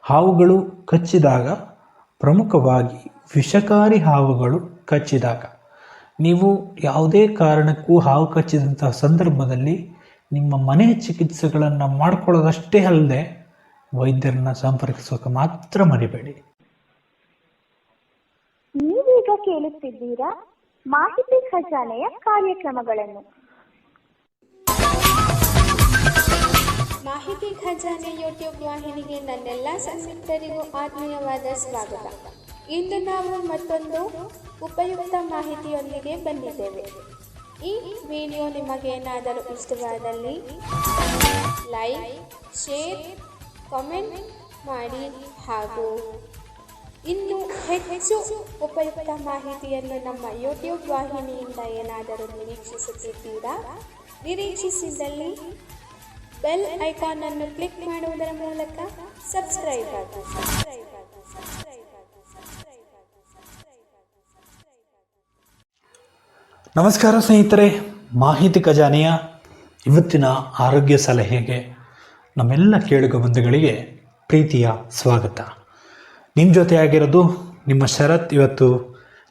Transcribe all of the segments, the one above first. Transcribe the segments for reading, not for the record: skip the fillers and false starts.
ಹಾವುಗಳು ಕಚ್ಚಿದಾಗ, ಪ್ರಮುಖವಾಗಿ ವಿಷಕಾರಿ ಹಾವುಗಳು ಕಚ್ಚಿದಾಗ, ನೀವು ಯಾವುದೇ ಕಾರಣಕ್ಕೂ ಹಾವು ಕಚ್ಚಿದಂತಹ ಸಂದರ್ಭದಲ್ಲಿ ನಿಮ್ಮ ಮನೆ ಚಿಕಿತ್ಸೆಗಳನ್ನು ಮಾಡಿಕೊಳ್ಳೋದಷ್ಟೇ ಅಲ್ಲದೆ ವೈದ್ಯರನ್ನ ಸಂಪರ್ಕಿಸೋಕೆ ಮಾತ್ರ ಮರಿಬೇಡಿ. ನೀವೀಗ ಕೇಳುತ್ತಿದ್ದೀರಾ ಮಾಹಿತಿ ಖಜಾನೆಯ ಕಾರ್ಯಕ್ರಮಗಳನ್ನು. ಮಾಹಿತಿ ಖಜಾನೆ ಯೂಟ್ಯೂಬ್ ವಾಹಿನಿಗೆ ನನ್ನೆಲ್ಲ ಸಂಸಿಕ್ತರಿಗೂ ಆತ್ಮೀಯವಾದ ಸ್ವಾಗತ. ಇಂದು ನಾವು ಮತ್ತೊಂದು ಉಪಯುಕ್ತ ಮಾಹಿತಿಯೊಂದಿಗೆ ಬಂದಿದ್ದೇವೆ. ಈ ವಿಡಿಯೋ ನಿಮಗೇನಾದರೂ ಇಷ್ಟವಾದಲ್ಲಿ ಲೈಕ್, ಶೇರ್, ಕಾಮೆಂಟ್ ಮಾಡಿ ಹಾಗೂ ಇನ್ನೂ ಹೆಚ್ಚು ಉಪಯುಕ್ತ ಮಾಹಿತಿಯನ್ನು ನಮ್ಮ ಯೂಟ್ಯೂಬ್ ವಾಹಿನಿಯಿಂದ ಏನಾದರೂ ನಿರೀಕ್ಷಿಸುತ್ತಿದ್ದೀರಾ? ನಿರೀಕ್ಷಿಸಿದಲ್ಲಿ ಬೆಲ್ ಐಕಾನ್ ಅನ್ನು ಕ್ಲಿಕ್ ಮಾಡುವುದರ ಮೂಲಕ ಸಬ್ಸ್ಕ್ರೈಬ್ ಆಗಿ. ನಮಸ್ಕಾರ ಸ್ನೇಹಿತರೆ, ಮಾಹಿತಿ ಖಜಾನೆಯ ಇವತ್ತಿನ ಆರೋಗ್ಯ ಸಲಹೆಗೆ ನಮ್ಮೆಲ್ಲ ಕೇಳುಗ ಬಂಧುಗಳಿಗೆ ಪ್ರೀತಿಯ ಸ್ವಾಗತ. ನಿಮ್ಮ ಜೊತೆಯಾಗಿರೋದು ನಿಮ್ಮ ಶರತ್. ಇವತ್ತು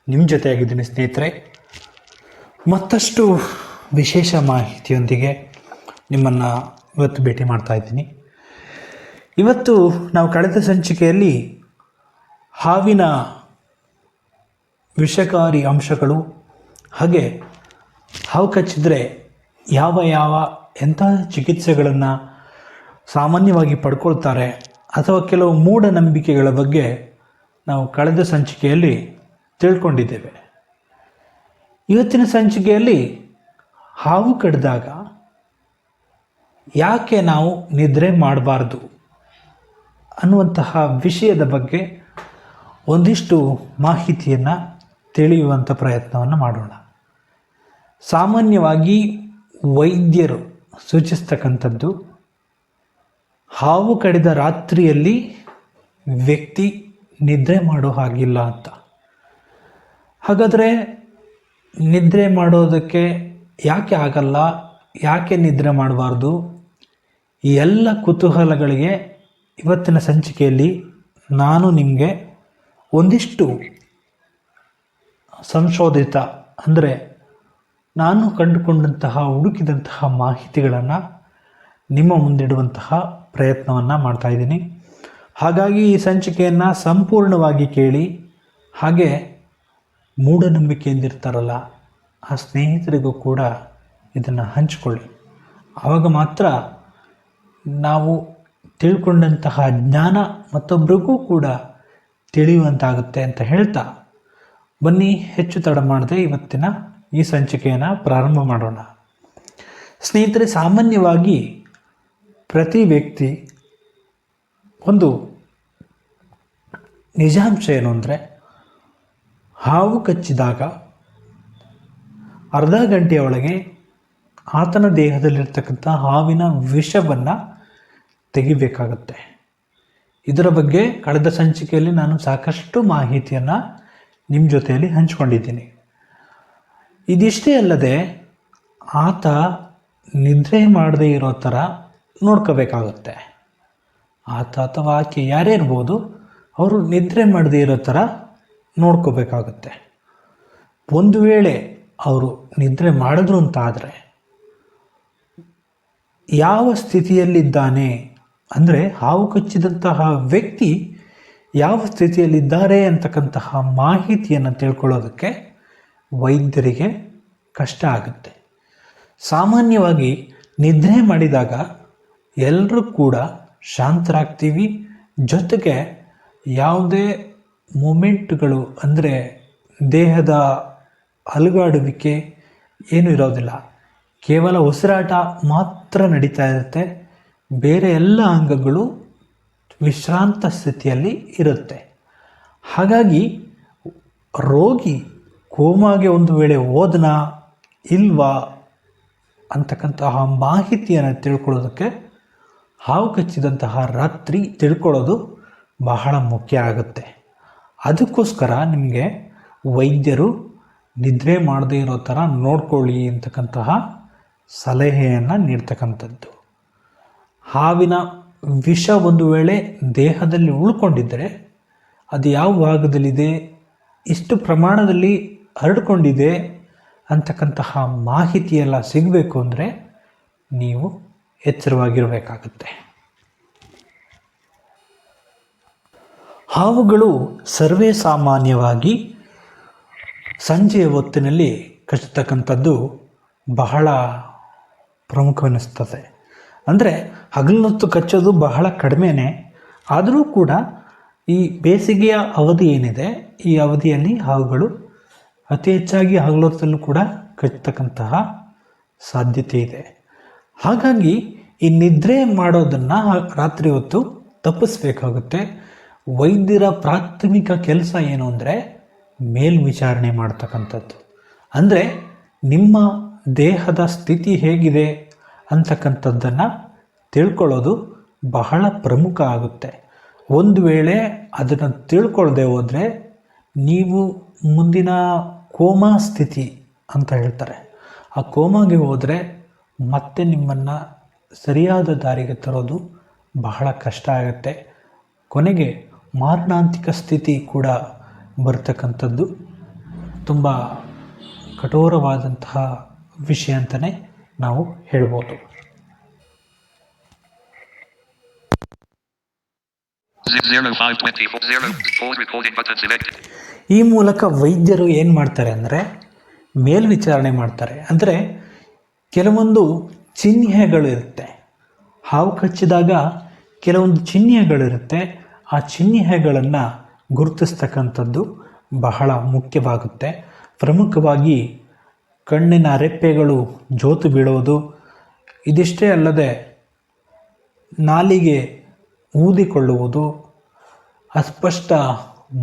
ನಿಮ್ಮ ಜೊತೆಯಾಗಿದ್ದೀನಿ ಸ್ನೇಹಿತರೆ. ಮತ್ತಷ್ಟು ವಿಶೇಷ ಮಾಹಿತಿಯೊಂದಿಗೆ ನಿಮ್ಮನ್ನು ಇವತ್ತು ಭೇಟಿ ಮಾಡ್ತಾ ಇದ್ದೀನಿ. ಇವತ್ತು ನಾವು ಕಳೆದ ಸಂಚಿಕೆಯಲ್ಲಿ ಹಾವಿನ ವಿಷಕಾರಿ ಅಂಶಗಳು, ಹಾಗೆ ಹಾವು ಕಚ್ಚಿದರೆ ಯಾವ ಎಂಥ ಚಿಕಿತ್ಸೆಗಳನ್ನು ಸಾಮಾನ್ಯವಾಗಿ ಪಡ್ಕೊಳ್ತಾರೆ ಅಥವಾ ಕೆಲವು ಮೂಢನಂಬಿಕೆಗಳ ಬಗ್ಗೆ ನಾವು ಕಳೆದ ಸಂಚಿಕೆಯಲ್ಲಿ ತಿಳ್ಕೊಂಡಿದ್ದೇವೆ. ಇವತ್ತಿನ ಸಂಚಿಕೆಯಲ್ಲಿ ಹಾವು ಕಡಿದಾಗ ಯಾಕೆ ನಾವು ನಿದ್ರೆ ಮಾಡಬಾರ್ದು ಅನ್ನುವಂತಹ ವಿಷಯದ ಬಗ್ಗೆ ಒಂದಿಷ್ಟು ಮಾಹಿತಿಯನ್ನು ತಿಳಿಯುವಂಥ ಪ್ರಯತ್ನವನ್ನು ಮಾಡೋಣ. ಸಾಮಾನ್ಯವಾಗಿ ವೈದ್ಯರು ಸೂಚಿಸ್ತಕ್ಕಂಥದ್ದು ಹಾವು ಕಡಿದ ರಾತ್ರಿಯಲ್ಲಿ ವ್ಯಕ್ತಿ ನಿದ್ರೆ ಮಾಡೋ ಹಾಗಿಲ್ಲ ಅಂತ. ಹಾಗಾದರೆ ನಿದ್ರೆ ಮಾಡೋದಕ್ಕೆ ಯಾಕೆ ಆಗಲ್ಲ, ಯಾಕೆ ನಿದ್ರೆ ಮಾಡಬಾರ್ದು, ಈ ಎಲ್ಲ ಕುತೂಹಲಗಳಿಗೆ ಇವತ್ತಿನ ಸಂಚಿಕೆಯಲ್ಲಿ ನಾನು ನಿಮಗೆ ಒಂದಿಷ್ಟು ಸಂಶೋಧಿತ, ಅಂದರೆ ನಾನು ಕಂಡುಕೊಂಡಂತಹ, ಹುಡುಕಿದಂತಹ ಮಾಹಿತಿಗಳನ್ನು ನಿಮ್ಮ ಮುಂದಿಡುವಂತಹ ಪ್ರಯತ್ನವನ್ನು ಮಾಡ್ತಾಯಿದ್ದೀನಿ. ಹಾಗಾಗಿ ಈ ಸಂಚಿಕೆಯನ್ನು ಸಂಪೂರ್ಣವಾಗಿ ಕೇಳಿ, ಹಾಗೆ ಮೂಢನಂಬಿಕೆಯಿಂದಿರ್ತಾರಲ್ಲ ಆ ಸ್ನೇಹಿತರಿಗೂ ಕೂಡ ಇದನ್ನು ಹಂಚಿಕೊಳ್ಳಿ. ಆವಾಗ ಮಾತ್ರ ನಾವು ತಿಳ್ಕೊಂಡಂತಹ ಜ್ಞಾನ ಮತ್ತೊಬ್ಬರಿಗೂ ಕೂಡ ತಿಳಿಯುವಂತಾಗುತ್ತೆ ಅಂತ ಹೇಳ್ತಾ, ಬನ್ನಿ ಹೆಚ್ಚು ತಡ ಮಾಡದೆ ಇವತ್ತಿನ ಈ ಸಂಚಿಕೆಯನ್ನು ಪ್ರಾರಂಭ ಮಾಡೋಣ. ಸ್ನೇಹಿತರೆ, ಸಾಮಾನ್ಯವಾಗಿ ಪ್ರತಿ ವ್ಯಕ್ತಿ ಒಂದು ನಿಜಾಂಶ ಏನು ಅಂದರೆ, ಹಾವು ಕಚ್ಚಿದಾಗ ಅರ್ಧ ಗಂಟೆಯ ಒಳಗೆ ಆತನ ದೇಹದಲ್ಲಿರ್ತಕ್ಕಂಥ ಹಾವಿನ ವಿಷವನ್ನು ತೆಗಿಬೇಕಾಗುತ್ತೆ. ಇದರ ಬಗ್ಗೆ ಕಳೆದ ಸಂಚಿಕೆಯಲ್ಲಿ ನಾನು ಸಾಕಷ್ಟು ಮಾಹಿತಿಯನ್ನು ನಿಮ್ಮ ಜೊತೆಯಲ್ಲಿ ಹಂಚಿಕೊಂಡಿದ್ದೀನಿ. ಇದಿಷ್ಟೇ ಅಲ್ಲದೆ ಆತ ನಿದ್ರೆ ಮಾಡದೇ ಇರೋ ಥರ ನೋಡ್ಕೋಬೇಕಾಗುತ್ತೆ. ಆತ ಅಥವಾ ಆಕೆ ಯಾರೇ ಇರ್ಬೋದು, ಅವರು ನಿದ್ರೆ ಮಾಡದೇ ಇರೋ ಥರ ನೋಡ್ಕೋಬೇಕಾಗುತ್ತೆ. ಒಂದು ವೇಳೆ ಅವರು ನಿದ್ರೆ ಮಾಡಿದ್ರು ಅಂತಾದರೆ ಯಾವ ಸ್ಥಿತಿಯಲ್ಲಿದ್ದಾನೆ, ಅಂದರೆ ಹಾವು ಕಚ್ಚಿದಂತಹ ವ್ಯಕ್ತಿ ಯಾವ ಸ್ಥಿತಿಯಲ್ಲಿದ್ದಾರೆ ಅಂತಕ್ಕಂತಹ ಮಾಹಿತಿಯನ್ನು ತಿಳ್ಕೊಳ್ಳೋದಕ್ಕೆ ವೈದ್ಯರಿಗೆ ಕಷ್ಟ ಆಗುತ್ತೆ. ಸಾಮಾನ್ಯವಾಗಿ ನಿದ್ರೆ ಮಾಡಿದಾಗ ಎಲ್ಲರೂ ಕೂಡ ಶಾಂತರಾಗ್ತೀವಿ, ಜೊತೆಗೆ ಯಾವುದೇ ಮೂಮೆಂಟ್ಗಳು, ಅಂದರೆ ದೇಹದ ಅಲುಗಾಡುವಿಕೆ ಏನೂ ಇರೋದಿಲ್ಲ. ಕೇವಲ ಉಸಿರಾಟ ಮಾತ್ರ ನಡೀತಾ ಇರುತ್ತೆ. ಬೇರೆ ಎಲ್ಲ ಅಂಗಗಳು ವಿಶ್ರಾಂತ ಸ್ಥಿತಿಯಲ್ಲಿ ಇರುತ್ತೆ. ಹಾಗಾಗಿ ರೋಗಿ ಕೋಮಾಗೆ ಒಂದು ವೇಳೆ ಹೋದನಾ ಇಲ್ವಾ ಅಂತಕ್ಕಂತಹ ಮಾಹಿತಿಯನ್ನು ತಿಳ್ಕೊಳ್ಳೋದಕ್ಕೆ ಹಾವು ಕಚ್ಚಿದಂತಹ ರಾತ್ರಿ ತಿಳ್ಕೊಳ್ಳೋದು ಬಹಳ ಮುಖ್ಯ ಆಗುತ್ತೆ. ಅದಕ್ಕೋಸ್ಕರ ನಿಮಗೆ ವೈದ್ಯರು ನಿದ್ರೆ ಮಾಡದೇ ಇರೋ ಥರ ನೋಡ್ಕೊಳ್ಳಿ ಅಂತಕ್ಕಂತಹ ಸಲಹೆಯನ್ನು ನೀಡ್ತಕ್ಕಂಥದ್ದು. ಹಾವಿನ ವಿಷ ಒಂದು ವೇಳೆ ದೇಹದಲ್ಲಿ ಉಳ್ಕೊಂಡಿದ್ದರೆ ಅದು ಯಾವ ಭಾಗದಲ್ಲಿದೆ, ಎಷ್ಟು ಪ್ರಮಾಣದಲ್ಲಿ ಹರಡ್ಕೊಂಡಿದೆ ಅಂತಕ್ಕಂತಹ ಮಾಹಿತಿಯೆಲ್ಲ ಸಿಗಬೇಕು ಅಂದರೆ ನೀವು ಎಚ್ಚರವಾಗಿರಬೇಕಾಗುತ್ತೆ. ಹಾವುಗಳು ಸರ್ವೇ ಸಾಮಾನ್ಯವಾಗಿ ಸಂಜೆಯ ಹೊತ್ತಿನಲ್ಲಿ ಕಚ್ಚತಕ್ಕಂಥದ್ದು ಬಹಳ ಪ್ರಮುಖವೆನಿಸ್ತದೆ. ಅಂದರೆ ಹಗಲಿನೊತ್ತು ಕಚ್ಚೋದು ಬಹಳ ಕಡಿಮೆನೇ, ಆದರೂ ಕೂಡ ಈ ಬೇಸಿಗೆಯ ಅವಧಿ ಏನಿದೆ ಈ ಅವಧಿಯಲ್ಲಿ ಹಾವುಗಳು ಅತಿ ಹೆಚ್ಚಾಗಿ ಹಗಲೊತ್ತಲ್ಲೂ ಕೂಡ ಕಚ್ಚತಕ್ಕಂತಹ ಸಾಧ್ಯತೆ ಇದೆ. ಹಾಗಾಗಿ ಈ ನಿದ್ರೆ ಮಾಡೋದನ್ನು ರಾತ್ರಿ ಹೊತ್ತು ತಪ್ಪಿಸ್ಬೇಕಾಗುತ್ತೆ. ವೈದ್ಯರ ಪ್ರಾಥಮಿಕ ಕೆಲಸ ಏನು ಅಂದರೆ ಮೇಲ್ವಿಚಾರಣೆ ಮಾಡ್ತಕ್ಕಂಥದ್ದು. ಅಂದರೆ ನಿಮ್ಮ ದೇಹದ ಸ್ಥಿತಿ ಹೇಗಿದೆ ಅಂತಕ್ಕಂಥದ್ದನ್ನು ತಿಳ್ಕೊಳ್ಳೋದು ಬಹಳ ಪ್ರಮುಖ ಆಗುತ್ತೆ. ಒಂದು ವೇಳೆ ಅದನ್ನು ತಿಳ್ಕೊಳ್ಳದೆ ಹೋದರೆ ನೀವು ಮುಂದಿನ ಕೋಮಾ ಸ್ಥಿತಿ ಅಂತ ಹೇಳ್ತಾರೆ, ಆ ಕೋಮಾಗೆ ಹೋದರೆ ಮತ್ತೆ ನಿಮ್ಮನ್ನು ಸರಿಯಾದ ದಾರಿಗೆ ತರೋದು ಬಹಳ ಕಷ್ಟ ಆಗುತ್ತೆ. ಕೊನೆಗೆ ಮಾರಣಾಂತಿಕ ಸ್ಥಿತಿ ಕೂಡ ಬರ್ತಕ್ಕಂಥದ್ದು ತುಂಬ ಕಠೋರವಾದಂತಹ ವಿಷಯ ಅಂತಲೇ ನಾವು ಹೇಳ್ಬೋದು. ಈ ಮೂಲಕ ವೈದ್ಯರು ಏನು ಮಾಡ್ತಾರೆ ಅಂದರೆ ಮೇಲ್ವಿಚಾರಣೆ ಮಾಡ್ತಾರೆ. ಅಂದರೆ ಕೆಲವೊಂದು ಚಿಹ್ನೆಗಳಿರುತ್ತೆ, ಹಾವು ಕಚ್ಚಿದಾಗ ಕೆಲವೊಂದು ಚಿಹ್ನೆಗಳಿರುತ್ತೆ, ಆ ಚಿಹ್ನೆಗಳನ್ನು ಗುರುತಿಸ್ತಕ್ಕಂಥದ್ದು ಬಹಳ ಮುಖ್ಯವಾಗುತ್ತೆ. ಪ್ರಮುಖವಾಗಿ ಕಣ್ಣಿನ ರೆಪ್ಪೆಗಳು ಜೋತು ಬೀಳೋದು, ಇದಿಷ್ಟೇ ಅಲ್ಲದೆ ನಾಲಿಗೆ ಊದಿಕೊಳ್ಳುವುದು, ಅಸ್ಪಷ್ಟ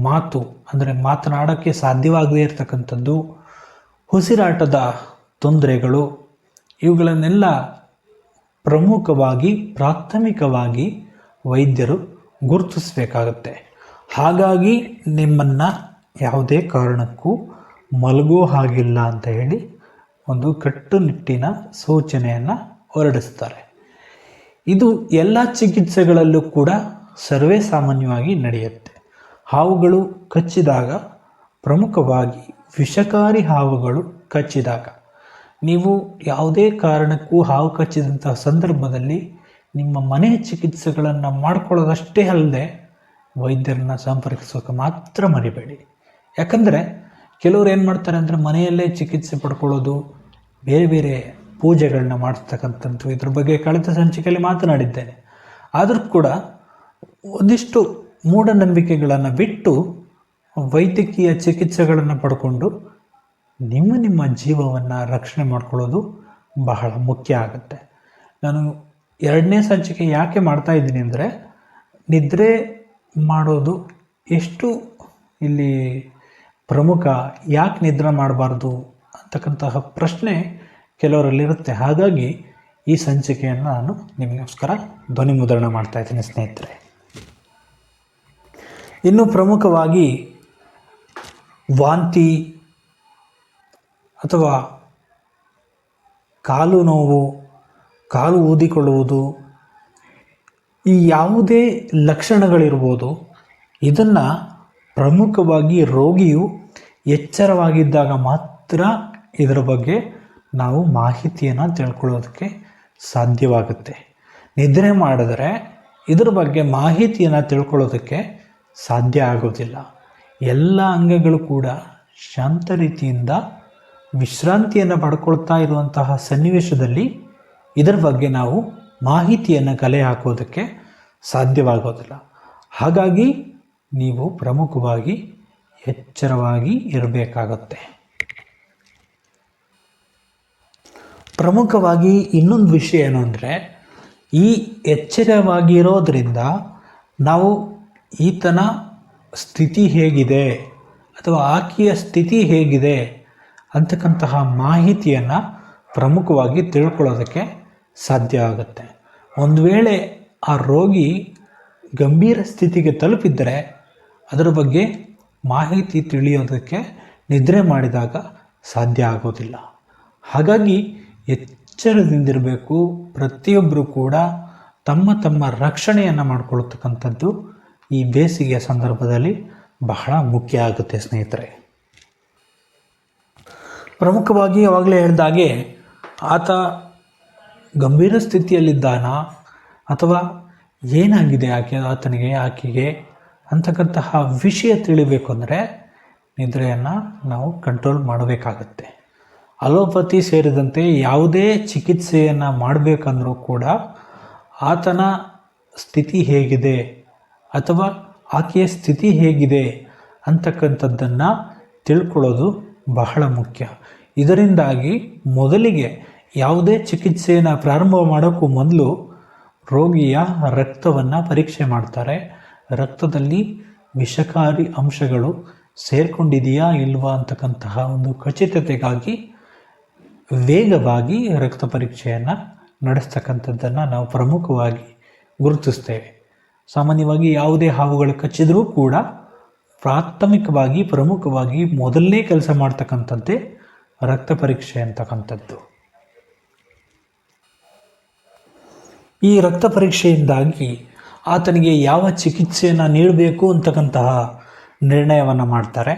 ಮಾತು ಅಂದರೆ ಮಾತನಾಡೋಕ್ಕೆ ಸಾಧ್ಯವಾಗದೇ ಇರತಕ್ಕಂಥದ್ದು, ಉಸಿರಾಟದ ತೊಂದರೆಗಳು, ಇವುಗಳನ್ನೆಲ್ಲ ಪ್ರಮುಖವಾಗಿ ಪ್ರಾಥಮಿಕವಾಗಿ ವೈದ್ಯರು ಗುರುತಿಸಬೇಕಾಗತ್ತೆ. ಹಾಗಾಗಿ ನಿಮ್ಮನ್ನು ಯಾವುದೇ ಕಾರಣಕ್ಕೂ ಮಲಗೋ ಹಾಗಿಲ್ಲ ಅಂತ ಹೇಳಿ ಒಂದು ಕಟ್ಟುನಿಟ್ಟಿನ ಸೂಚನೆಯನ್ನು ಹೊರಡಿಸ್ತಾರೆ. ಇದು ಎಲ್ಲ ಚಿಕಿತ್ಸೆಗಳಲ್ಲೂ ಕೂಡ ಸರ್ವೇ ಸಾಮಾನ್ಯವಾಗಿ ನಡೆಯುತ್ತೆ. ಹಾವುಗಳು ಕಚ್ಚಿದಾಗ, ಪ್ರಮುಖವಾಗಿ ವಿಷಕಾರಿ ಹಾವುಗಳು ಕಚ್ಚಿದಾಗ, ನೀವು ಯಾವುದೇ ಕಾರಣಕ್ಕೂ ಹಾವು ಕಚ್ಚಿದಂತಹ ಸಂದರ್ಭದಲ್ಲಿ ನಿಮ್ಮ ಮನೆ ಚಿಕಿತ್ಸೆಗಳನ್ನು ಮಾಡ್ಕೊಳ್ಳೋದಷ್ಟೇ ಅಲ್ಲದೆ ವೈದ್ಯರನ್ನ ಸಂಪರ್ಕಿಸೋಕೆ ಮಾತ್ರ ಮರಿಬೇಡಿ. ಯಾಕಂದರೆ ಕೆಲವರು ಏನು ಮಾಡ್ತಾರೆ ಅಂದರೆ ಮನೆಯಲ್ಲೇ ಚಿಕಿತ್ಸೆ ಪಡ್ಕೊಳ್ಳೋದು, ಬೇರೆ ಬೇರೆ ಪೂಜೆಗಳನ್ನ ಮಾಡಿಸ್ತಕ್ಕಂಥದ್ದು, ಇದ್ರ ಬಗ್ಗೆ ಕಳೆದ ಸಂಚಿಕೆಯಲ್ಲಿ ಮಾತನಾಡಿದ್ದೇನೆ. ಆದರೂ ಕೂಡ ಒಂದಿಷ್ಟು ಮೂಢನಂಬಿಕೆಗಳನ್ನು ಬಿಟ್ಟು ವೈದ್ಯಕೀಯ ಚಿಕಿತ್ಸೆಗಳನ್ನು ಪಡ್ಕೊಂಡು ನಿಮ್ಮ ಜೀವವನ್ನು ರಕ್ಷಣೆ ಮಾಡ್ಕೊಳ್ಳೋದು ಬಹಳ ಮುಖ್ಯ ಆಗುತ್ತೆ. ನಾನು 2ನೇ ಸಂಚಿಕೆ ಯಾಕೆ ಮಾಡ್ತಾ ಇದ್ದೀನಿ ಅಂದರೆ ನಿದ್ರೆ ಮಾಡೋದು ಎಷ್ಟು ಇಲ್ಲಿ ಪ್ರಮುಖ, ಯಾಕೆ ನಿದ್ರೆ ಮಾಡಬಾರ್ದು ಅಂತಕ್ಕಂತಹ ಪ್ರಶ್ನೆ ಕೆಲವರಲ್ಲಿರುತ್ತೆ. ಹಾಗಾಗಿ ಈ ಸಂಚಿಕೆಯನ್ನು ನಾನು ನಿಮಗೋಸ್ಕರ ಧ್ವನಿ ಮುದ್ರಣ ಮಾಡ್ತಾ ಇದ್ದೀನಿ ಸ್ನೇಹಿತರೆ. ಇನ್ನು ಪ್ರಮುಖವಾಗಿ ವಾಂತಿ ಅಥವಾ ಕಾಲು ನೋವು, ಕಾಲು ಊದಿಕೊಳ್ಳುವುದು, ಈ ಯಾವುದೇ ಲಕ್ಷಣಗಳಿರ್ಬೋದು, ಇದನ್ನು ಪ್ರಮುಖವಾಗಿ ರೋಗಿಯು ಎಚ್ಚರವಾಗಿದ್ದಾಗ ಮಾತ್ರ ಇದರ ಬಗ್ಗೆ ನಾವು ಮಾಹಿತಿಯನ್ನು ತಿಳ್ಕೊಳ್ಳೋದಕ್ಕೆ ಸಾಧ್ಯವಾಗುತ್ತೆ. ನಿದ್ರೆ ಮಾಡಿದರೆ ಇದರ ಬಗ್ಗೆ ಮಾಹಿತಿಯನ್ನು ತಿಳ್ಕೊಳ್ಳೋದಕ್ಕೆ ಸಾಧ್ಯ ಆಗೋದಿಲ್ಲ. ಎಲ್ಲ ಅಂಗಗಳು ಕೂಡ ಶಾಂತ ರೀತಿಯಿಂದ ವಿಶ್ರಾಂತಿಯನ್ನು ಪಡ್ಕೊಳ್ತಾ ಇರುವಂತಹ ಸನ್ನಿವೇಶದಲ್ಲಿ ಇದರ ಬಗ್ಗೆ ನಾವು ಮಾಹಿತಿಯನ್ನು ಕಲೆ ಹಾಕೋದಕ್ಕೆ ಸಾಧ್ಯವಾಗೋದಿಲ್ಲ. ಹಾಗಾಗಿ ನೀವು ಪ್ರಮುಖವಾಗಿ ಎಚ್ಚರವಾಗಿ ಇರಬೇಕಾಗುತ್ತೆ. ಪ್ರಮುಖವಾಗಿ ಇನ್ನೊಂದು ವಿಷಯ ಏನು ಅಂದರೆ, ಈ ಎಚ್ಚರವಾಗಿರೋದ್ರಿಂದ ನಾವು ಈತನ ಸ್ಥಿತಿ ಹೇಗಿದೆ ಅಥವಾ ಆಕೆಯ ಸ್ಥಿತಿ ಹೇಗಿದೆ ಅಂತಕ್ಕಂತಹ ಮಾಹಿತಿಯನ್ನು ಪ್ರಮುಖವಾಗಿ ತಿಳ್ಕೊಳ್ಳೋದಕ್ಕೆ ಸಾಧ್ಯ ಆಗುತ್ತೆ. ಒಂದು ವೇಳೆ ಆ ರೋಗಿ ಗಂಭೀರ ಸ್ಥಿತಿಗೆ ತಲುಪಿದ್ದರೆ ಅದರ ಬಗ್ಗೆ ಮಾಹಿತಿ ತಿಳಿಯೋದಕ್ಕೆ ನಿದ್ರೆ ಮಾಡಿದಾಗ ಸಾಧ್ಯ ಆಗೋದಿಲ್ಲ. ಹಾಗಾಗಿ ಎಚ್ಚರದಿಂದಿರಬೇಕು. ಪ್ರತಿಯೊಬ್ಬರು ಕೂಡ ತಮ್ಮ ತಮ್ಮ ರಕ್ಷಣೆಯನ್ನು ಮಾಡಿಕೊಳ್ಳತಕ್ಕಂಥದ್ದು ಈ ಬೇಸಿಗೆಯ ಸಂದರ್ಭದಲ್ಲಿ ಬಹಳ ಮುಖ್ಯ ಆಗುತ್ತೆ ಸ್ನೇಹಿತರೆ. ಪ್ರಮುಖವಾಗಿ ಆವಾಗಲೇ ಹೇಳಿದಾಗೆ ಆತ ಗಂಭೀರ ಸ್ಥಿತಿಯಲ್ಲಿದ್ದಾನ ಅಥವಾ ಏನಾಗಿದೆ ಆಕೆಗೆ ಅಂತಕ್ಕಂತಹ ವಿಷಯ ತಿಳಿಬೇಕು ಅಂದರೆ ನಿದ್ರೆಯನ್ನು ನಾವು ಕಂಟ್ರೋಲ್ ಮಾಡಬೇಕಾಗತ್ತೆ. ಅಲೋಪತಿ ಸೇರಿದಂತೆ ಯಾವುದೇ ಚಿಕಿತ್ಸೆಯನ್ನು ಮಾಡಬೇಕಂದ್ರೂ ಕೂಡ ಆತನ ಸ್ಥಿತಿ ಹೇಗಿದೆ ಅಥವಾ ಆಕೆಯ ಸ್ಥಿತಿ ಹೇಗಿದೆ ಅಂತಕ್ಕಂಥದ್ದನ್ನು ತಿಳ್ಕೊಳ್ಳೋದು ಬಹಳ ಮುಖ್ಯ. ಇದರಿಂದಾಗಿ ಮೊದಲಿಗೆ ಯಾವುದೇ ಚಿಕಿತ್ಸೆಯನ್ನು ಪ್ರಾರಂಭ ಮಾಡೋಕ್ಕೂ ಮೊದಲು ರೋಗಿಯ ರಕ್ತವನ್ನು ಪರೀಕ್ಷೆ ಮಾಡ್ತಾರೆ. ರಕ್ತದಲ್ಲಿ ವಿಷಕಾರಿ ಅಂಶಗಳು ಸೇರ್ಕೊಂಡಿದೆಯಾ ಇಲ್ವಾ ಅಂತಕ್ಕಂತಹ ಒಂದು ಖಚಿತತೆಗಾಗಿ ವೇಗವಾಗಿ ರಕ್ತ ಪರೀಕ್ಷೆಯನ್ನು ನಡೆಸ್ತಕ್ಕಂಥದ್ದನ್ನು ನಾವು ಪ್ರಮುಖವಾಗಿ ಗುರುತಿಸ್ತೇವೆ. ಸಾಮಾನ್ಯವಾಗಿ ಯಾವುದೇ ಹಾವುಗಳು ಕಚ್ಚಿದರೂ ಕೂಡ ಪ್ರಮುಖವಾಗಿ ಮೊದಲನೇ ಕೆಲಸ ಮಾಡ್ತಕ್ಕಂಥದ್ದೇ ರಕ್ತ ಪರೀಕ್ಷೆ ಅಂತಕ್ಕಂಥದ್ದು. ಈ ರಕ್ತ ಪರೀಕ್ಷೆಯಿಂದಾಗಿ ಆತನಿಗೆ ಯಾವ ಚಿಕಿತ್ಸೆಯನ್ನು ನೀಡಬೇಕು ಅಂತಕ್ಕಂತಹ ನಿರ್ಣಯವನ್ನು ಮಾಡ್ತಾರೆ.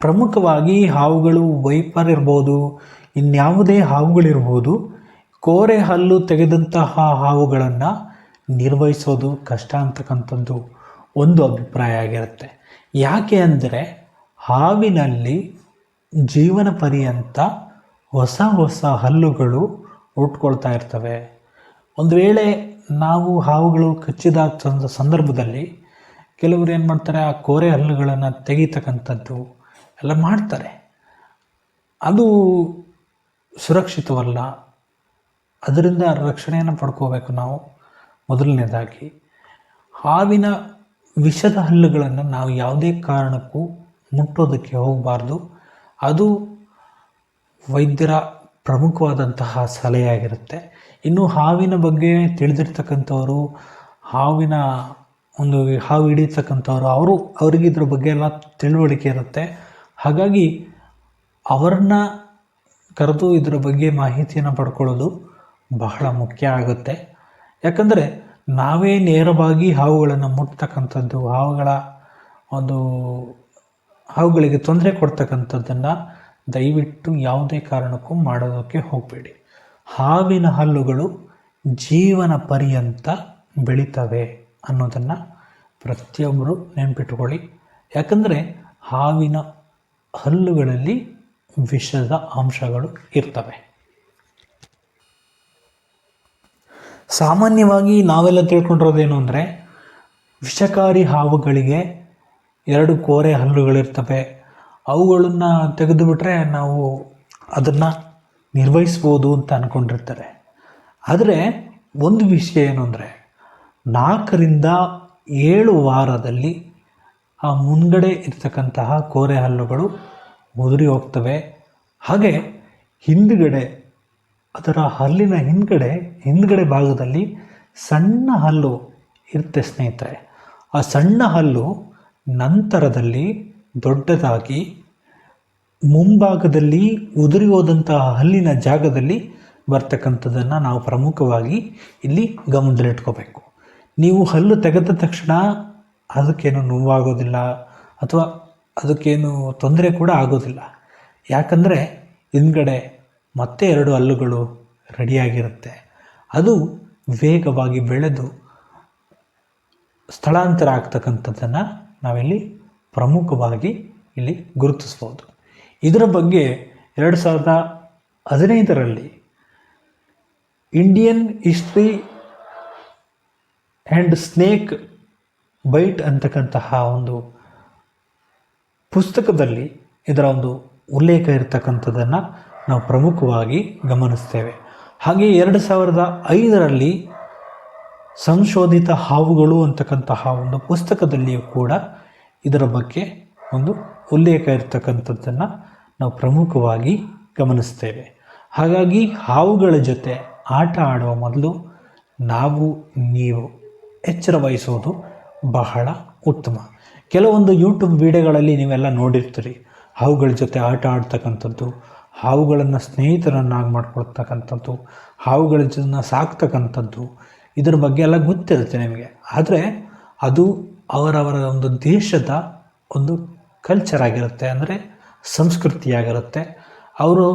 ಪ್ರಮುಖವಾಗಿ ಹಾವುಗಳು ವೈಪರ್ ಇರ್ಬೋದು, ಇನ್ಯಾವುದೇ ಹಾವುಗಳಿರ್ಬೋದು, ಕೋರೆ ಹಲ್ಲು ತೆಗೆದಂತಹ ಹಾವುಗಳನ್ನು ನಿರ್ವಹಿಸೋದು ಕಷ್ಟ ಅಂತಕ್ಕಂಥದ್ದು ಒಂದು ಅಭಿಪ್ರಾಯ ಆಗಿರುತ್ತೆ. ಯಾಕೆ ಅಂದರೆ ಹಾವಿನಲ್ಲಿ ಜೀವನ ಪರ್ಯಂತ ಹೊಸ ಹಲ್ಲುಗಳು ಹುಟ್ಕೊಳ್ತಾ ಇರ್ತವೆ. ಒಂದು ವೇಳೆ ನಾವು ಹಾವುಗಳು ಕಚ್ಚಿದ ಸಂದರ್ಭದಲ್ಲಿ ಕೆಲವರು ಏನು ಮಾಡ್ತಾರೆ, ಆ ಕೋರೆ ಹಲ್ಲುಗಳನ್ನು ತೆಗೀತಕ್ಕಂಥದ್ದು ಎಲ್ಲ ಮಾಡ್ತಾರೆ. ಅದು ಸುರಕ್ಷಿತವಲ್ಲ. ಅದರಿಂದ ರಕ್ಷಣೆಯನ್ನು ಪಡ್ಕೋಬೇಕು ನಾವು. ಮೊದಲನೇದಾಗಿ ಹಾವಿನ ವಿಷದ ಹಲ್ಲುಗಳನ್ನು ನಾವು ಯಾವುದೇ ಕಾರಣಕ್ಕೂ ಮುಟ್ಟೋದಕ್ಕೆ ಹೋಗಬಾರ್ದು. ಅದು ವೈದ್ಯರ ಪ್ರಮುಖವಾದಂತಹ ಸಲಹೆಯಾಗಿರುತ್ತೆ. ಇನ್ನು ಹಾವಿನ ಬಗ್ಗೆ ತಿಳಿದಿರ್ತಕ್ಕಂಥವರು, ಹಾವು ಹಿಡಿಯತಕ್ಕಂಥವ್ರು ಅವರಿಗೆ ಇದ್ರ ಬಗ್ಗೆ ಎಲ್ಲ ತಿಳುವಳಿಕೆ ಇರುತ್ತೆ. ಹಾಗಾಗಿ ಅವರನ್ನ ಕರೆದು ಇದರ ಬಗ್ಗೆ ಮಾಹಿತಿಯನ್ನು ಪಡ್ಕೊಳ್ಳೋದು ಬಹಳ ಮುಖ್ಯ ಆಗುತ್ತೆ. ಯಾಕಂದರೆ ನಾವೇ ನೇರವಾಗಿ ಹಾವುಗಳನ್ನು ಮುಟ್ತಕ್ಕಂಥದ್ದು, ಹಾವುಗಳಿಗೆ ತೊಂದರೆ ಕೊಡ್ತಕ್ಕಂಥದ್ದನ್ನು ದಯವಿಟ್ಟು ಯಾವುದೇ ಕಾರಣಕ್ಕೂ ಮಾಡೋದಕ್ಕೆ ಹೋಗಬೇಡಿ. ಹಾವಿನ ಹಲ್ಲುಗಳು ಜೀವನ ಪರ್ಯಂತ ಬೆಳೀತವೆ ಅನ್ನೋದನ್ನು ಪ್ರತಿಯೊಬ್ಬರು ನೆನಪಿಟ್ಟುಕೊಳ್ಳಿ. ಯಾಕಂದರೆ ಹಾವಿನ ಹಲ್ಲುಗಳಲ್ಲಿ ವಿಷದ ಅಂಶಗಳು ಇರ್ತವೆ. ಸಾಮಾನ್ಯವಾಗಿ ನಾವೆಲ್ಲ ತಿಳ್ಕೊಂಡಿರೋದೇನು ಅಂದರೆ, ವಿಷಕಾರಿ ಹಾವುಗಳಿಗೆ 2 ಕೋರೆ ಹಲ್ಲುಗಳಿರ್ತವೆ. ಅವುಗಳನ್ನು ತೆಗೆದುಬಿಟ್ರೆ ನಾವು ಅದನ್ನು ನಿರ್ವಹಿಸ್ಬೋದು ಅಂತ ಅಂದ್ಕೊಂಡಿರ್ತಾರೆ. ಆದರೆ ಒಂದು ವಿಷಯ ಏನು ಅಂದರೆ, 4 ರಿಂದ 7 ವಾರದಲ್ಲಿ ಆ ಮುಂಗಡೆ ಇರ್ತಕ್ಕಂತಹ ಕೋರೆ ಹಲ್ಲುಗಳು ಉದುರಿ ಹೋಗ್ತವೆ. ಹಾಗೆ ಹಿಂದುಗಡೆ, ಅದರ ಹಲ್ಲಿನ ಹಿಂದ್ಗಡೆ ಭಾಗದಲ್ಲಿ ಸಣ್ಣ ಹಲ್ಲು ಇರುತ್ತೆ ಸ್ನೇಹಿತರೆ. ಆ ಸಣ್ಣ ಹಲ್ಲು ನಂತರದಲ್ಲಿ ದೊಡ್ಡದಾಗಿ ಮುಂಭಾಗದಲ್ಲಿ ಉದುರಿ ಹೋದಂತಹ ಹಲ್ಲಿನ ಜಾಗದಲ್ಲಿ ಬರ್ತಕ್ಕಂಥದ್ದನ್ನು ನಾವು ಪ್ರಮುಖವಾಗಿ ಇಲ್ಲಿ ಗಮನದಲ್ಲಿಟ್ಕೋಬೇಕು. ನೀವು ಹಲ್ಲು ತೆಗೆದ ತಕ್ಷಣ ಅದಕ್ಕೇನು ನೋವಾಗೋದಿಲ್ಲ ಅಥವಾ ಅದಕ್ಕೇನು ತೊಂದರೆ ಕೂಡ ಆಗೋದಿಲ್ಲ. ಯಾಕಂದರೆ ಹಿಂದ್ಗಡೆ ಮತ್ತೆ 2 ಹಲ್ಲುಗಳು ರೆಡಿಯಾಗಿರುತ್ತೆ. ಅದು ವೇಗವಾಗಿ ಬೆಳೆದು ಸ್ಥಳಾಂತರ ಆಗ್ತಕ್ಕಂಥದ್ದನ್ನು ನಾವಿಲ್ಲಿ ಪ್ರಮುಖವಾಗಿ ಇಲ್ಲಿ ಗುರುತಿಸ್ಬೋದು. ಇದರ ಬಗ್ಗೆ 2015ರಲ್ಲಿ Indian history and snake bite ಅಂತಕ್ಕಂತಹ ಒಂದು ಪುಸ್ತಕದಲ್ಲಿ ಇದರ ಒಂದು ಉಲ್ಲೇಖ ಇರತಕ್ಕಂಥದ್ದನ್ನು ನಾವು ಪ್ರಮುಖವಾಗಿ ಗಮನಿಸ್ತೇವೆ. ಹಾಗೆ 2005ರಲ್ಲಿ ಸಂಶೋಧಿತ ಹಾವುಗಳು ಅಂತಕ್ಕಂತಹ ಒಂದು ಪುಸ್ತಕದಲ್ಲಿಯೂ ಕೂಡ ಇದರ ಬಗ್ಗೆ ಒಂದು ಉಲ್ಲೇಖ ಇರತಕ್ಕಂಥದ್ದನ್ನು ನಾವು ಪ್ರಮುಖವಾಗಿ ಗಮನಿಸ್ತೇವೆ. ಹಾಗಾಗಿ ಹಾವುಗಳ ಜೊತೆ ಆಟ ಆಡುವ ಮೊದಲು ನೀವು ಎಚ್ಚರ ವಹಿಸೋದು ಬಹಳ ಉತ್ತಮ. ಕೆಲವೊಂದು ಯೂಟ್ಯೂಬ್ ವಿಡಿಯೋಗಳಲ್ಲಿ ನೀವೆಲ್ಲ ನೋಡಿರ್ತೀರಿ, ಹಾವುಗಳ ಜೊತೆ ಆಟ ಆಡ್ತಕ್ಕಂಥದ್ದು, ಹಾವುಗಳನ್ನು ಸ್ನೇಹಿತರನ್ನಾಗಿ ಮಾಡ್ಕೊಳ್ತಕ್ಕಂಥದ್ದು, ಹಾವುಗಳ ಜೊತೆ ಸಾಕ್ತಕ್ಕಂಥದ್ದು, ಇದರ ಬಗ್ಗೆ ಎಲ್ಲ ಗೊತ್ತಿರುತ್ತೆ ನಿಮಗೆ. ಆದರೆ ಅದು ಅವರವರ ಒಂದು ದೇಶದ ಒಂದು ಕಲ್ಚರ್ ಆಗಿರುತ್ತೆ, ಅಂದರೆ ಸಂಸ್ಕೃತಿಯಾಗಿರುತ್ತೆ. ಅವರು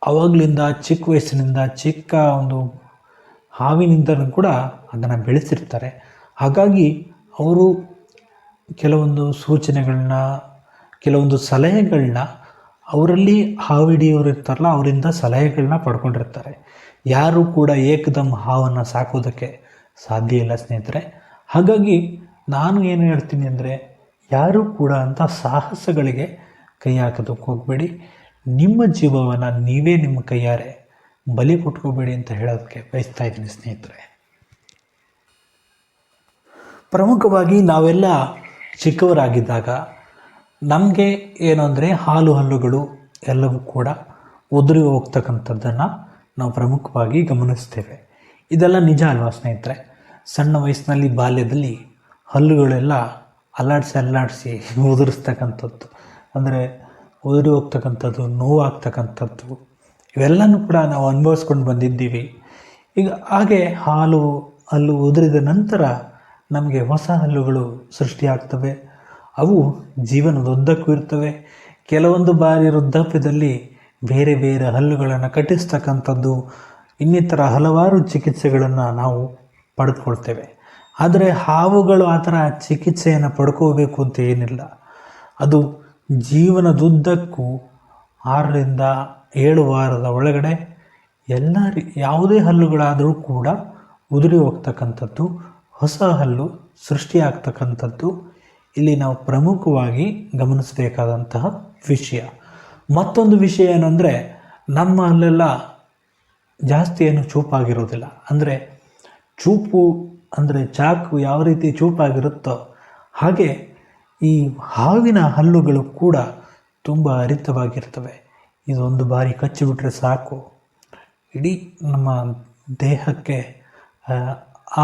ಆವಾಗಲಿಂದ ಚಿಕ್ಕ ವಯಸ್ಸಿನಿಂದ ಚಿಕ್ಕ ಒಂದು ಹಾವಿನಿಂದಲೂ ಕೂಡ ಅದನ್ನು ಬೆಳೆಸಿರ್ತಾರೆ. ಹಾಗಾಗಿ ಅವರು ಕೆಲವೊಂದು ಸೂಚನೆಗಳನ್ನ, ಕೆಲವೊಂದು ಸಲಹೆಗಳನ್ನ ಅವರಲ್ಲಿ ಹಾವಿಡಿಯವರು ಇರ್ತಾರಲ್ಲ ಅವರಿಂದ ಸಲಹೆಗಳನ್ನ ಪಡ್ಕೊಂಡಿರ್ತಾರೆ. ಯಾರೂ ಕೂಡ ಏಕದಮ್ ಹಾವನ್ನು ಸಾಕೋದಕ್ಕೆ ಸಾಧ್ಯ ಇಲ್ಲ ಸ್ನೇಹಿತರೆ. ಹಾಗಾಗಿ ನಾನು ಏನು ಹೇಳ್ತೀನಿ ಅಂದರೆ, ಯಾರೂ ಕೂಡ ಅಂಥ ಸಾಹಸಗಳಿಗೆ ಕೈ ಹಾಕೋದಕ್ಕೆ ಹೋಗಬೇಡಿ. ನಿಮ್ಮ ಜೀವವನ್ನು ನೀವೇ ನಿಮ್ಮ ಕೈಯಾರೆ ಬಲಿ ಕೊಟ್ಕೋಬೇಡಿ ಅಂತ ಹೇಳೋದಕ್ಕೆ ಬಯಸ್ತಾ ಇದ್ದೀನಿ ಸ್ನೇಹಿತರೆ. ಪ್ರಮುಖವಾಗಿ ನಾವೆಲ್ಲ ಚಿಕ್ಕವರಾಗಿದ್ದಾಗ ನಮಗೆ ಏನು ಅಂದರೆ ಹಾಲು ಹಲ್ಲುಗಳು ಎಲ್ಲವೂ ಕೂಡ ಉದುರಿ ಹೋಗ್ತಕ್ಕಂಥದ್ದನ್ನು ನಾವು ಪ್ರಮುಖವಾಗಿ ಗಮನಿಸ್ತೇವೆ. ಇದೆಲ್ಲ ನಿಜ ಅಲ್ವಾ ಸ್ನೇಹಿತರೆ? ಸಣ್ಣ ವಯಸ್ಸಿನಲ್ಲಿ ಬಾಲ್ಯದಲ್ಲಿ ಹಲ್ಲುಗಳೆಲ್ಲ ಅಲ್ಲಾಡಿಸಿ ಉದುರಿಸ್ತಕ್ಕಂಥದ್ದು, ಅಂದರೆ ಉದುರಿ ಹೋಗ್ತಕ್ಕಂಥದ್ದು, ನೋವಾಗ್ತಕ್ಕಂಥದ್ದು, ಇವೆಲ್ಲನೂ ಕೂಡ ನಾವು ಅನುಭವಿಸ್ಕೊಂಡು ಬಂದಿದ್ದೀವಿ. ಈಗ ಹಾಗೆ ಹಲ್ಲು ಉದುರಿದ ನಂತರ ನಮಗೆ ಹೊಸ ಹಲ್ಲುಗಳು ಸೃಷ್ಟಿಯಾಗ್ತವೆ. ಅವು ಜೀವನದುದ್ದಕ್ಕೂ ಇರ್ತವೆ. ಕೆಲವೊಂದು ಬಾರಿ ವೃದ್ಧಾಪ್ಯದಲ್ಲಿ ಬೇರೆ ಬೇರೆ ಹಲ್ಲುಗಳನ್ನು ಕಟ್ಟಿಸ್ತಕ್ಕಂಥದ್ದು, ಇನ್ನಿತರ ಹಲವಾರು ಚಿಕಿತ್ಸೆಗಳನ್ನು ನಾವು ಪಡೆದುಕೊಳ್ತೇವೆ. ಆದರೆ ಹಾವುಗಳು ಆ ಥರ ಚಿಕಿತ್ಸೆಯನ್ನು ಪಡ್ಕೋಬೇಕು ಅಂತ ಏನಿಲ್ಲ. ಅದು ಜೀವನದುದ್ದಕ್ಕೂ 6ರಿಂದ 7 ವಾರದ ಒಳಗಡೆ ಯಾವುದೇ ಹಲ್ಲುಗಳಾದರೂ ಕೂಡ ಉದುರಿ ಹೋಗ್ತಕ್ಕಂಥದ್ದು, ಹೊಸ ಹಲ್ಲು ಸೃಷ್ಟಿಯಾಗ್ತಕ್ಕಂಥದ್ದು ಇಲ್ಲಿ ನಾವು ಪ್ರಮುಖವಾಗಿ ಗಮನಿಸಬೇಕಾದಂತಹ ವಿಷಯ. ಮತ್ತೊಂದು ವಿಷಯ ಏನಂದರೆ, ನಮ್ಮ ಹಲ್ಲೆಲ್ಲ ಜಾಸ್ತಿ ಏನು ಚೂಪಾಗಿರೋದಿಲ್ಲ. ಅಂದರೆ ಚಾಕು ಯಾವ ರೀತಿ ಚೂಪಾಗಿರುತ್ತೋ ಹಾಗೆ ಈ ಹಾವಿನ ಹಲ್ಲುಗಳು ಕೂಡ ತುಂಬ ಹರಿತವಾಗಿರ್ತವೆ. ಇದೊಂದು ಬಾರಿ ಕಚ್ಚಿಬಿಟ್ರೆ ಸಾಕು, ಇಡೀ ನಮ್ಮ ದೇಹಕ್ಕೆ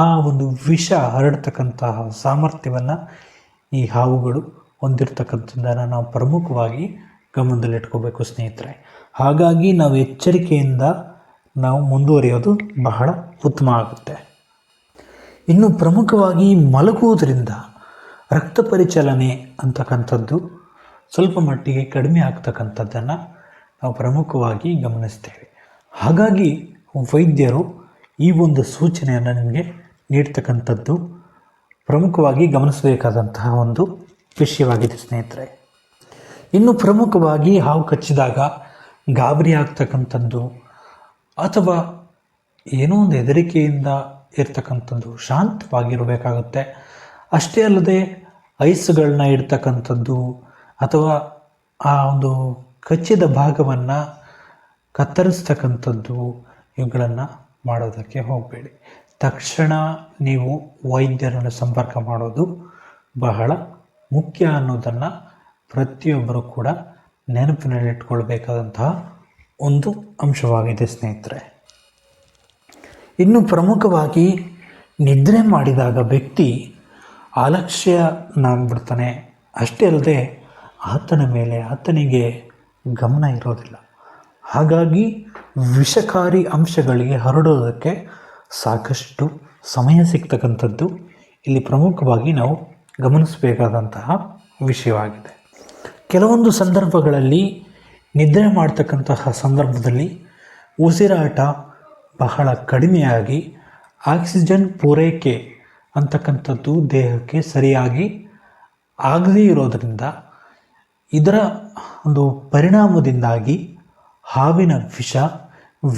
ಆ ಒಂದು ವಿಷ ಹರಡ್ತಕ್ಕಂತಹ ಸಾಮರ್ಥ್ಯವನ್ನು ಈ ಹಾವುಗಳು ಹೊಂದಿರತಕ್ಕಂಥದ್ದನ್ನು ನಾವು ಪ್ರಮುಖವಾಗಿ ಗಮನದಲ್ಲಿಟ್ಕೋಬೇಕು ಸ್ನೇಹಿತರೆ. ಹಾಗಾಗಿ ನಾವು ಎಚ್ಚರಿಕೆಯಿಂದ ನಾವು ಮುಂದುವರಿಯೋದು ಬಹಳ ಉತ್ತಮ ಆಗುತ್ತೆ. ಇನ್ನು ಪ್ರಮುಖವಾಗಿ ಮಲಗುವುದರಿಂದ ರಕ್ತ ಪರಿಚಲನೆ ಅಂತಕ್ಕಂಥದ್ದು ಸ್ವಲ್ಪ ಮಟ್ಟಿಗೆ ಕಡಿಮೆ ಆಗ್ತಕ್ಕಂಥದ್ದನ್ನು ನಾವು ಪ್ರಮುಖವಾಗಿ ಗಮನಿಸ್ತೇವೆ. ಹಾಗಾಗಿ ವೈದ್ಯರು ಈ ಒಂದು ಸೂಚನೆಯನ್ನು ನಿಮಗೆ ನೀಡ್ತಕ್ಕಂಥದ್ದು ಪ್ರಮುಖವಾಗಿ ಗಮನಿಸಬೇಕಾದಂತಹ ಒಂದು ವಿಷಯವಾಗಿದೆ ಸ್ನೇಹಿತರೆ. ಇನ್ನು ಪ್ರಮುಖವಾಗಿ ಹಾವು ಕಚ್ಚಿದಾಗ ಗಾಬರಿ ಆಗ್ತಕ್ಕಂಥದ್ದು ಅಥವಾ ಏನೋ ಒಂದು ಹೆದರಿಕೆಯಿಂದ ಇರ್ತಕ್ಕಂಥದ್ದು, ಶಾಂತವಾಗಿರಬೇಕಾಗುತ್ತೆ. ಅಷ್ಟೇ ಅಲ್ಲದೆ ಐಸ್ಗಳನ್ನ ಇಡ್ತಕ್ಕಂಥದ್ದು ಅಥವಾ ಆ ಒಂದು ಕಚ್ಚಿದ ಭಾಗವನ್ನು ಕತ್ತರಿಸ್ತಕ್ಕಂಥದ್ದು ಇವುಗಳನ್ನು ಮಾಡೋದಕ್ಕೆ ಹೋಗಬೇಡಿ. ತಕ್ಷಣ ನೀವು ವೈದ್ಯರನ್ನು ಸಂಪರ್ಕ ಮಾಡೋದು ಬಹಳ ಮುಖ್ಯ ಅನ್ನೋದನ್ನು ಪ್ರತಿಯೊಬ್ಬರೂ ಕೂಡ ನೆನಪಿನಲ್ಲಿಟ್ಕೊಳ್ಬೇಕಾದಂತಹ ಒಂದು ಅಂಶವಾಗಿದೆ ಸ್ನೇಹಿತರೆ. ಇನ್ನು ಪ್ರಮುಖವಾಗಿ ನಿದ್ರೆ ಮಾಡಿದಾಗ ವ್ಯಕ್ತಿ ಅಲಕ್ಷ್ಯನಾಗ್ಬಿಡ್ತಾನೆ. ಅಷ್ಟೇ ಅಲ್ಲದೆ ಆತನಿಗೆ ಗಮನ ಇರೋದಿಲ್ಲ. ಹಾಗಾಗಿ ವಿಷಕಾರಿ ಅಂಶಗಳಿಗೆ ಹರಡೋದಕ್ಕೆ ಸಾಕಷ್ಟು ಸಮಯ ಸಿಗ್ತಕ್ಕಂಥದ್ದು ಇಲ್ಲಿ ಪ್ರಮುಖವಾಗಿ ನಾವು ಗಮನಿಸಬೇಕಾದಂತಹ ವಿಷಯವಾಗಿದೆ. ಕೆಲವೊಂದು ಸಂದರ್ಭಗಳಲ್ಲಿ ನಿದ್ರೆ ಮಾಡ್ತಕ್ಕಂತಹ ಸಂದರ್ಭದಲ್ಲಿ ಉಸಿರಾಟ ಬಹಳ ಕಡಿಮೆಯಾಗಿ ಆಕ್ಸಿಜನ್ ಪೂರೈಕೆ ಅಂತಕ್ಕಂಥದ್ದು ದೇಹಕ್ಕೆ ಸರಿಯಾಗಿ ಆಗದೇ ಇರೋದರಿಂದ ಇದರ ಒಂದು ಪರಿಣಾಮದಿಂದಾಗಿ ಹಾವಿನ ವಿಷ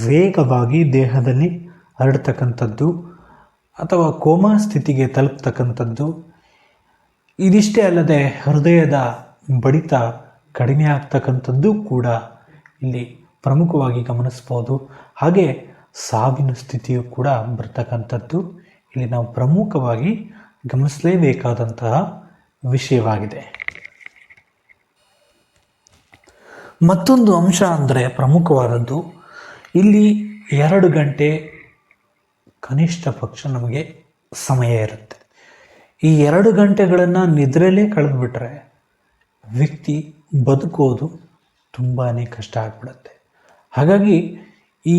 ವೇಗವಾಗಿ ದೇಹದಲ್ಲಿ ಹರಡ್ತಕ್ಕಂಥದ್ದು ಅಥವಾ ಕೋಮಾ ಸ್ಥಿತಿಗೆ ತಲುಪ್ತಕ್ಕಂಥದ್ದು. ಇದಿಷ್ಟೇ ಅಲ್ಲದೆ ಹೃದಯದ ಬಡಿತ ಕಡಿಮೆ ಆಗ್ತಕ್ಕಂಥದ್ದು ಕೂಡ ಇಲ್ಲಿ ಪ್ರಮುಖವಾಗಿ ಗಮನಿಸ್ಬೋದು. ಹಾಗೆ ಸಾವಿನ ಸ್ಥಿತಿಯು ಕೂಡ ಬರ್ತಕ್ಕಂಥದ್ದು ಇಲ್ಲಿ ನಾವು ಪ್ರಮುಖವಾಗಿ ಗಮನಿಸಲೇಬೇಕಾದಂತಹ ವಿಷಯವಾಗಿದೆ. ಮತ್ತೊಂದು ಅಂಶ ಅಂದರೆ ಪ್ರಮುಖವಾದದ್ದು, ಇಲ್ಲಿ 2 ಗಂಟೆ ಕನಿಷ್ಠ ಪಕ್ಷ ನಮಗೆ ಸಮಯ ಇರುತ್ತೆ. ಈ 2 ಗಂಟೆಗಳನ್ನು ನಿದ್ರೆಯಲ್ಲೇ ಕಳೆದುಬಿಟ್ರೆ ವ್ಯಕ್ತಿ ಬದುಕೋದು ತುಂಬಾ ಕಷ್ಟ ಆಗಿಬಿಡುತ್ತೆ. ಹಾಗಾಗಿ ಈ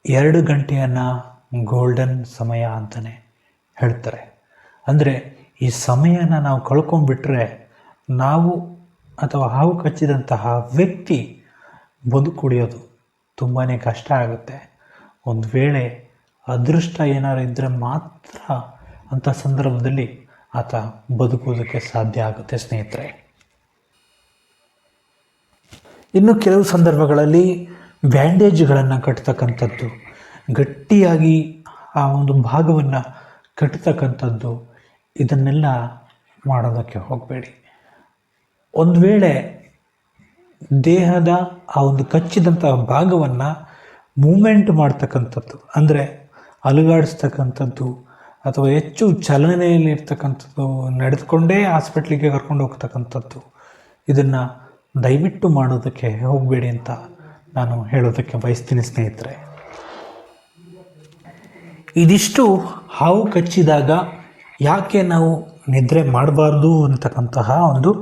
2 ಗಂಟೆಯನ್ನು ಗೋಲ್ಡನ್ ಸಮಯ ಅಂತಲೇ ಹೇಳ್ತಾರೆ. ಅಂದರೆ ಈ ಸಮಯನ ನಾವು ಕಳ್ಕೊಂಡ್ಬಿಟ್ರೆ ನಾವು ಅಥವಾ ಹಾವು ಕಚ್ಚಿದಂತಹ ವ್ಯಕ್ತಿ ಬದುಕುಳಿಯೋದು ತುಂಬಾ ಕಷ್ಟ ಆಗುತ್ತೆ. ಒಂದು ವೇಳೆ ಅದೃಷ್ಟ ಏನಾರು ಇದ್ದರೆ ಮಾತ್ರ ಅಂಥ ಸಂದರ್ಭದಲ್ಲಿ ಆತ ಬದುಕುವುದಕ್ಕೆ ಸಾಧ್ಯ ಆಗುತ್ತೆ ಸ್ನೇಹಿತರೆ. ಇನ್ನು ಕೆಲವು ಸಂದರ್ಭಗಳಲ್ಲಿ ಬ್ಯಾಂಡೇಜ್ಗಳನ್ನು ಕಟ್ತಕ್ಕಂಥದ್ದು, ಗಟ್ಟಿಯಾಗಿ ಆ ಒಂದು ಭಾಗವನ್ನು ಕಟ್ತಕ್ಕಂಥದ್ದು, ಇದನ್ನೆಲ್ಲ ಮಾಡೋದಕ್ಕೆ ಹೋಗಬೇಡಿ. ಒಂದು ವೇಳೆ ದೇಹದ ಆ ಒಂದು ಕಚ್ಚಿದಂಥ ಭಾಗವನ್ನು ಮೂಮೆಂಟ್ ಮಾಡ್ತಕ್ಕಂಥದ್ದು, ಅಂದರೆ ಅಲುಗಾಡಿಸ್ತಕ್ಕಂಥದ್ದು ಅಥವಾ ಹೆಚ್ಚು ಚಲನೆಯಲ್ಲಿರ್ತಕ್ಕಂಥದ್ದು, ನಡೆದುಕೊಂಡೇ ಹಾಸ್ಪಿಟ್ಲಿಗೆ ಕರ್ಕೊಂಡು ಹೋಗ್ತಕ್ಕಂಥದ್ದು, ಇದನ್ನು ದಯವಿಟ್ಟು ಮಾಡೋದಕ್ಕೆ ಹೋಗಬೇಡಿ ಅಂತ ನಾನು ಹೇಳೋದಕ್ಕೆ ಬಯಸ್ತೀನಿ ಸ್ನೇಹಿತರೆ. ಇದಿಷ್ಟು ಹಾವು ಕಚ್ಚಿದಾಗ ಯಾಕೆ ನಾವು ನಿದ್ರೆ ಮಾಡಬಾರ್ದು ಅಂತಕ್ಕಂತಹ ಒಂದು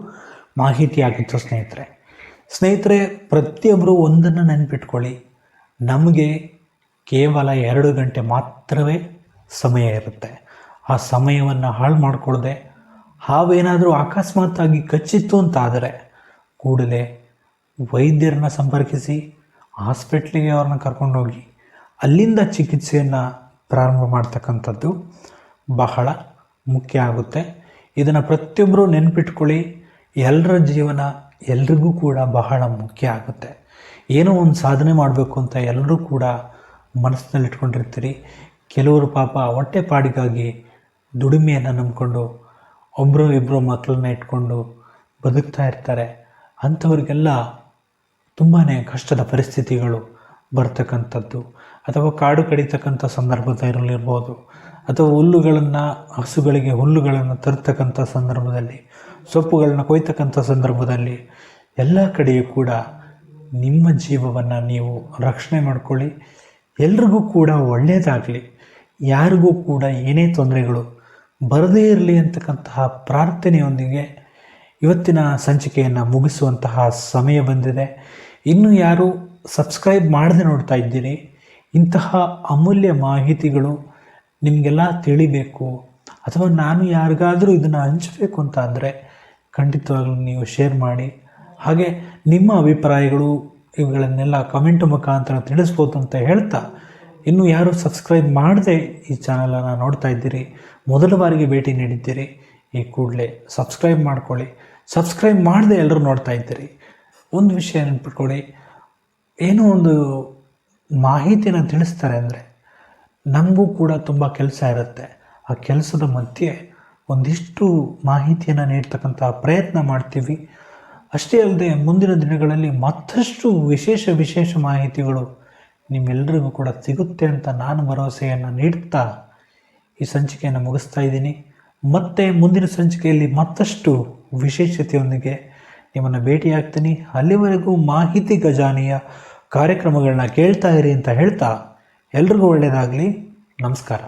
ಮಾಹಿತಿ ಆಗಿತ್ತು ಸ್ನೇಹಿತರೆ. ಪ್ರತಿಯೊಬ್ಬರು ಒಂದನ್ನು ನೆನಪಿಟ್ಕೊಳ್ಳಿ, ನಮಗೆ ಕೇವಲ 2 ಗಂಟೆ ಮಾತ್ರವೇ ಸಮಯ ಇರುತ್ತೆ. ಆ ಸಮಯವನ್ನು ಹಾಳು ಮಾಡಿಕೊಳ್ಳದೆ ಹಾವೇನಾದರೂ ಅಕಸ್ಮಾತ್ತಾಗಿ ಕಚ್ಚಿತ್ತು ಅಂತಾದರೆ ಕೂಡಲೇ ವೈದ್ಯರನ್ನ ಸಂಪರ್ಕಿಸಿ ಹಾಸ್ಪಿಟ್ಲಿಗೆ ಅವ್ರನ್ನ ಕರ್ಕೊಂಡೋಗಿ ಅಲ್ಲಿಂದ ಚಿಕಿತ್ಸೆಯನ್ನು ಪ್ರಾರಂಭ ಮಾಡ್ತಕ್ಕಂಥದ್ದು ಬಹಳ ಮುಖ್ಯ ಆಗುತ್ತೆ. ಇದನ್ನು ಪ್ರತಿಯೊಬ್ಬರು ನೆನಪಿಟ್ಕೊಳ್ಳಿ. ಎಲ್ಲರ ಜೀವನ ಎಲ್ರಿಗೂ ಕೂಡ ಬಹಳ ಮುಖ್ಯ ಆಗುತ್ತೆ. ಏನೋ ಒಂದು ಸಾಧನೆ ಮಾಡಬೇಕು ಅಂತ ಎಲ್ಲರೂ ಕೂಡ ಮನಸ್ಸಿನಲ್ಲಿ ಇಟ್ಕೊಂಡಿರ್ತೀರಿ. ಕೆಲವರು ಪಾಪ ಹೊಟ್ಟೆಪಾಡಿಗಾಗಿ ದುಡಿಮೆಯನ್ನು ನಂಬಿಕೊಂಡು ಒಬ್ಬರು ಇಬ್ಬರು ಮಕ್ಕಳನ್ನ ಇಟ್ಕೊಂಡು ಬದುಕ್ತಾ ಇರ್ತಾರೆ. ಅಂಥವ್ರಿಗೆಲ್ಲ ತುಂಬಾ ಕಷ್ಟದ ಪರಿಸ್ಥಿತಿಗಳು ಬರ್ತಕ್ಕಂಥದ್ದು, ಅಥವಾ ಕಾಡು ಕಡಿತಕ್ಕಂಥ ಸಂದರ್ಭದಲ್ಲಿರ್ಬೋದು, ಅಥವಾ ಹಸುಗಳಿಗೆ ಹುಲ್ಲುಗಳನ್ನು ತರ್ತಕ್ಕಂಥ ಸಂದರ್ಭದಲ್ಲಿ, ಸೊಪ್ಪುಗಳನ್ನ ಕೊಯ್ತಕ್ಕಂಥ ಸಂದರ್ಭದಲ್ಲಿ ಎಲ್ಲ ಕಡೆಯೂ ಕೂಡ ನಿಮ್ಮ ಜೀವವನ್ನು ನೀವು ರಕ್ಷಣೆ ಮಾಡ್ಕೊಳ್ಳಿ. ಎಲ್ರಿಗೂ ಕೂಡ ಒಳ್ಳೆಯದಾಗಲಿ, ಯಾರಿಗೂ ಕೂಡ ಏನೇ ತೊಂದರೆಗಳು ಬರದೇ ಇರಲಿ ಅಂತಕ್ಕಂತಹ ಪ್ರಾರ್ಥನೆಯೊಂದಿಗೆ ಇವತ್ತಿನ ಸಂಚಿಕೆಯನ್ನು ಮುಗಿಸುವಂತಹ ಸಮಯ ಬಂದಿದೆ. ಇನ್ನೂ ಯಾರು ಸಬ್ಸ್ಕ್ರೈಬ್ ಮಾಡದೆ ನೋಡ್ತಾ ಇದ್ದೀರಿ, ಇಂತಹ ಅಮೂಲ್ಯ ಮಾಹಿತಿಗಳು ನಿಮಗೆಲ್ಲ ತಿಳಿಬೇಕು ಅಥವಾ ನಾನು ಯಾರಿಗಾದರೂ ಇದನ್ನು ಹಂಚಬೇಕು ಅಂತ ಅಂದರೆ ಖಂಡಿತವಾಗ್ಲೂ ನೀವು ಶೇರ್ ಮಾಡಿ. ಹಾಗೆ ನಿಮ್ಮ ಅಭಿಪ್ರಾಯಗಳು ಇವುಗಳನ್ನೆಲ್ಲ ಕಮೆಂಟ್ ಮುಖಾಂತರ ತಿಳಿಸ್ಬೋದು ಅಂತ ಹೇಳ್ತಾ, ಇನ್ನೂ ಯಾರು ಸಬ್ಸ್ಕ್ರೈಬ್ ಮಾಡದೆ ಈ ಚಾನಲನ್ನು ನೋಡ್ತಾ ಇದ್ದೀರಿ, ಮೊದಲ ಬಾರಿಗೆ ಭೇಟಿ ನೀಡಿದ್ದೀರಿ, ಈ ಕೂಡಲೇ ಸಬ್ಸ್ಕ್ರೈಬ್ ಮಾಡ್ಕೊಳ್ಳಿ. ಸಬ್ಸ್ಕ್ರೈಬ್ ಮಾಡದೆ ಎಲ್ಲರೂ ನೋಡ್ತಾ ಇದ್ದೀರಿ, ಒಂದು ವಿಷಯ ನೆನ್ಪಿಟ್ಕೊಳ್ಳಿ, ಏನೋ ಒಂದು ಮಾಹಿತಿನ ತಿಳಿಸ್ತಾರೆ ಅಂದರೆ ನಮಗೂ ಕೂಡ ತುಂಬ ಕೆಲಸ ಇರುತ್ತೆ. ಆ ಕೆಲಸದ ಮಧ್ಯೆ ಒಂದಿಷ್ಟು ಮಾಹಿತಿಯನ್ನು ನೀಡ್ತಕ್ಕಂಥ ಪ್ರಯತ್ನ ಮಾಡ್ತೀವಿ. ಅಷ್ಟೇ ಅಲ್ಲದೆ ಮುಂದಿನ ದಿನಗಳಲ್ಲಿ ಮತ್ತಷ್ಟು ವಿಶೇಷ ಮಾಹಿತಿಗಳು ನಿಮ್ಮೆಲ್ಲರಿಗೂ ಕೂಡ ಸಿಗುತ್ತೆ ಅಂತ ನಾನು ಭರವಸೆಯನ್ನು ನೀಡ್ತಾ ಈ ಸಂಚಿಕೆಯನ್ನು ಮುಗಿಸ್ತಾ ಇದ್ದೀನಿ. ಮತ್ತೆ ಮುಂದಿನ ಸಂಚಿಕೆಯಲ್ಲಿ ಮತ್ತಷ್ಟು ವಿಶೇಷತೆಯೊಂದಿಗೆ ನಿಮ್ಮನ್ನು ಭೇಟಿಯಾಗ್ತೀನಿ. ಅಲ್ಲಿವರೆಗೂ ಮಾಹಿತಿ ಖಜಾನೆಯ ಕಾರ್ಯಕ್ರಮಗಳನ್ನ ಕೇಳ್ತಾ ಇರಿ ಅಂತ ಹೇಳ್ತಾ ಎಲ್ರಿಗೂ ಒಳ್ಳೆಯದಾಗಲಿ. ನಮಸ್ಕಾರ.